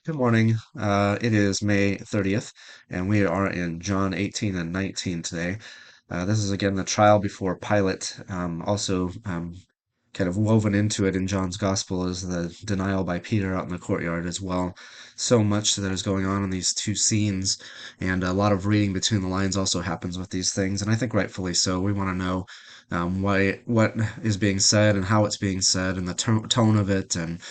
Good morning. It is May 30th, and we are in John 18 and 19 today. This is again the trial before Pilate. Also, kind of woven into it in John's gospel is the denial by Peter out in the courtyard as well. So much that is going on in these two scenes, and a lot of reading between the lines also happens with these things, and I think rightfully so. We want to know what is being said and how it's being said and the tone of it, and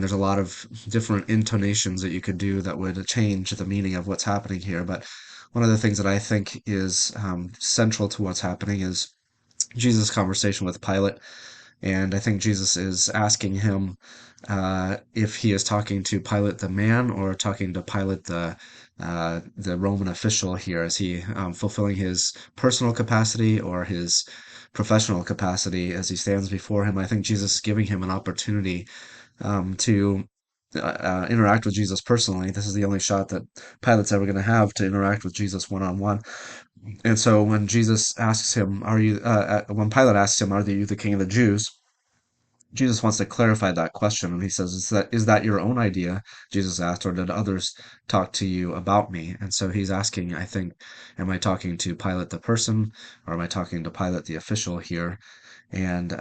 there's a lot of different intonations that you could do that would change the meaning of what's happening here. But one of the things that I think is central to what's happening is Jesus' conversation with Pilate. And I think Jesus is asking him if he is talking to Pilate the man or talking to Pilate the Roman official here. Is he fulfilling his personal capacity or his professional capacity as he stands before him? I think Jesus is giving him an opportunity to interact with Jesus personally. This is the only shot that Pilate's ever going to have to interact with Jesus one on one. And so when Jesus asks him, when Pilate asks him, "Are you the king of the Jews?" Jesus wants to clarify that question, and he says, "Is that your own idea?" Jesus asked, "or did others talk to you about me?" And so he's asking, I think, am I talking to Pilate the person, or am I talking to Pilate the official here? And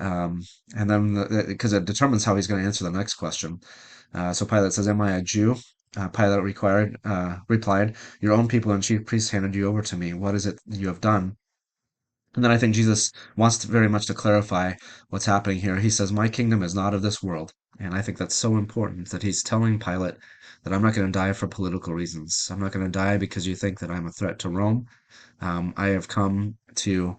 then because it determines how he's going to answer the next question. So Pilate says, "Am I a Jew?" Pilate replied, "Your own people and chief priests handed you over to me. What is it you have done?" And then I think Jesus wants very much to clarify what's happening here. He says, "My kingdom is not of this world." And I think that's so important that he's telling Pilate that I'm not going to die for political reasons. I'm not going to die because you think that I'm a threat to Rome. I have come to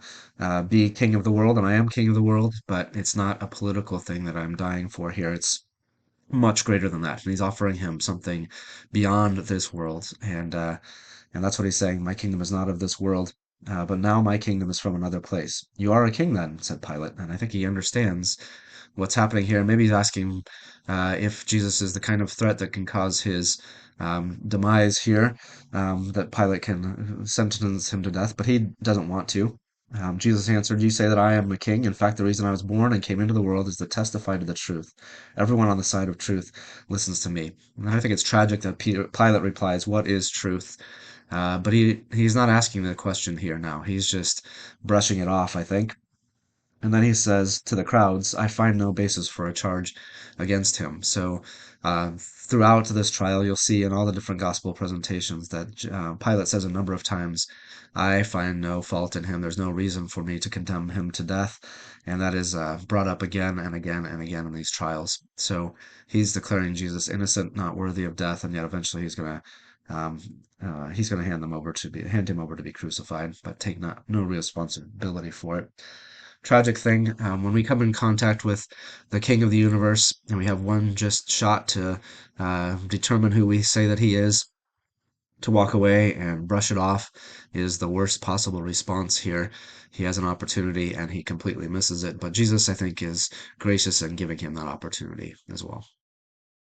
be king of the world, and I am king of the world, but it's not a political thing that I'm dying for here. It's much greater than that. And he's offering him something beyond this world. And that's what he's saying. My kingdom is not of this world, but now my kingdom is from another place. You are a king then, said Pilate. And I think he understands what's happening here. Maybe he's asking if Jesus is the kind of threat that can cause his demise here, that Pilate can sentence him to death, but he doesn't want to. Jesus answered, "You say that I am a king. In fact, the reason I was born and came into the world is to testify to the truth. Everyone on the side of truth listens to me." And I think it's tragic that Pilate replies, "What is truth?" But he's not asking the question here now. He's just brushing it off, I think. And then he says to the crowds, "I find no basis for a charge against him." So throughout this trial, you'll see in all the different gospel presentations that Pilate says a number of times, "I find no fault in him. There's no reason for me to condemn him to death." And that is brought up again and again and again in these trials. So he's declaring Jesus innocent, not worthy of death, and yet eventually he's going to hand him over to be crucified, but take no responsibility for it. Tragic thing. When we come in contact with the King of the universe and we have one just shot to determine who we say that he is, to walk away and brush it off is the worst possible response here. He has an opportunity and he completely misses it. But Jesus, I think, is gracious in giving him that opportunity as well.